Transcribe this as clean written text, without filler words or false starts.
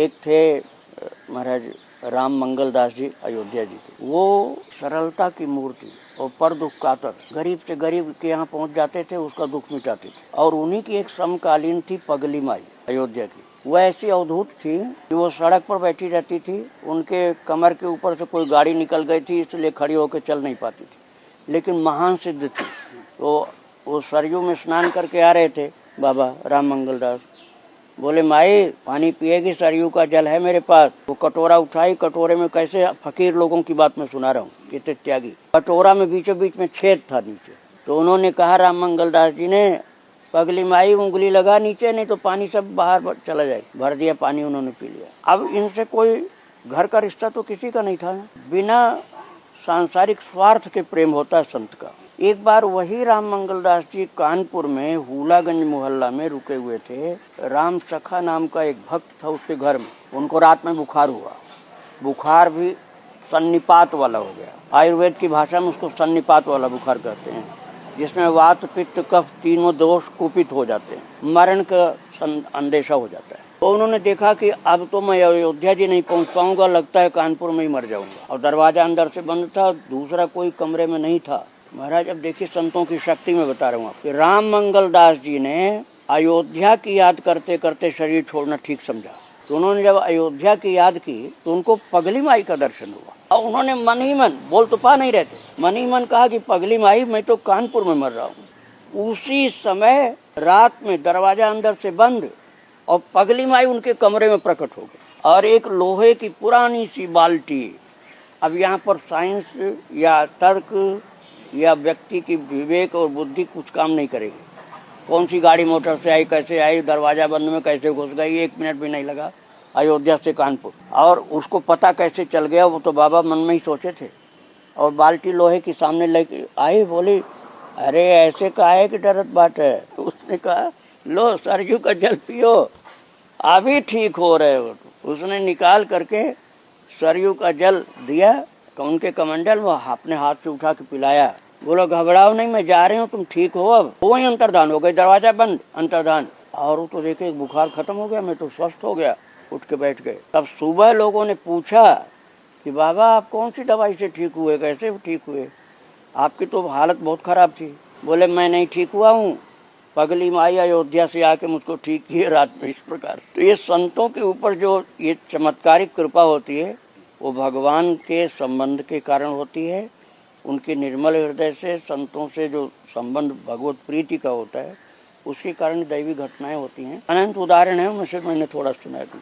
एक थे महाराज राम मंगल दास जी अयोध्या जी थे। वो सरलता की मूर्ति और पर दुख कातर, गरीब से गरीब के यहाँ पहुँच जाते थे, उसका दुख मिटाते थे। और उन्हीं की एक समकालीन थी पगली माई अयोध्या की। वह ऐसी अवधूत थी कि वो सड़क पर बैठी रहती थी, उनके कमर के ऊपर से कोई गाड़ी निकल गई थी, इसलिए खड़ी होकर चल नहीं पाती थी, लेकिन महान सिद्ध थी। तो वो सरयू में स्नान करके आ रहे थे बाबा राम मंगल दास, बोले माई पानी पिएगी, सरयू का जल है मेरे पास। वो कटोरा उठाई, कटोरे में कैसे फकीर लोगों की बात मैं सुना रहा हूँ, कितने त्यागी। कटोरा में बीचों बीच में छेद था नीचे। तो उन्होंने कहा राम मंगल दास जी ने, पगली माई उंगली लगा नीचे, नहीं तो पानी सब बाहर चला जाए। भर दिया पानी, उन्होंने पी लिया। अब इनसे कोई घर का रिश्ता तो किसी का नहीं था, बिना सांसारिक स्वार्थ के प्रेम होता है संत का। एक बार वही राम मंगल दास जी कानपुर में हुलागंज मोहल्ला में रुके हुए थे। राम सखा नाम का एक भक्त था उसके घर में। उनको रात में बुखार हुआ, बुखार भी सन्निपात वाला हो गया। आयुर्वेद की भाषा में उसको सन्निपात वाला बुखार कहते हैं, जिसमें वात पित्त कफ तीनों दोष कुपित हो जाते हैं, मरण का अंदेशा हो जाता है। तो उन्होंने देखा कि अब तो मैं अयोध्या जी नहीं पहुंच पाऊंगा, लगता है कानपुर में ही मर जाऊंगा। और दरवाजा अंदर से बंद था, दूसरा कोई कमरे में नहीं था। महाराज अब देखिए संतों की शक्ति में बता रहा हूँ आपको। राम मंगल दास जी ने अयोध्या की याद करते करते शरीर छोड़ना ठीक समझा। तो उन्होंने जब अयोध्या की याद की तो उनको पगली माई का दर्शन हुआ, और उन्होंने मन ही मन, बोल तो पा नहीं रहते, मन ही मन कहा कि पगली माई मैं तो कानपुर में मर रहा हूँ। उसी समय रात में दरवाजा अंदर से बंद और पगली माई उनके कमरे में प्रकट हो गई, और एक लोहे की पुरानी सी बाल्टी। अब यहाँ पर साइंस या तर्क या व्यक्ति की विवेक और बुद्धि कुछ काम नहीं करेगी। कौन सी गाड़ी मोटर से आई, कैसे आई, दरवाजा बंद में कैसे घुस गई, 1 मिनट भी नहीं लगा अयोध्या से कानपुर। और उसको पता कैसे चल गया, वो तो बाबा मन में ही सोचे थे। और बाल्टी लोहे की सामने लेके आई, बोली अरे ऐसे काहे की डरत बात है। तो उसने कहा लो सरयू का जल पियो, अभी ठीक हो रहे हो। उसने निकाल करके सरयू का जल दिया, उनके कमंडल में अपने हाथ से उठा के पिलाया। बोलो घबराओ नहीं, मैं जा रही हूँ, तुम ठीक हो। अब वही अंतर्धान हो गए, दरवाजा बंद, अंतर्धान। और वो तो देखे बुखार खत्म हो गया, मैं तो स्वस्थ हो गया, उठ के बैठ गए। तब सुबह लोगों ने पूछा कि बाबा आप कौन सी दवाई से ठीक हुए, कैसे ठीक हुए, आपकी तो हालत बहुत खराब थी। बोले मैं नहीं ठीक हुआ हूँ, पगली माई अयोध्या से आके मुझको ठीक किए रात में। इस प्रकार तो ये संतों के ऊपर जो ये चमत्कारिक कृपा होती है, वो भगवान के संबंध के कारण होती है। उनके निर्मल हृदय से संतों से जो संबंध भगवत प्रीति का होता है, उसके कारण दैवी घटनाएं होती हैं। अनंत उदाहरण है, उनमें से मैंने थोड़ा सुना दिया।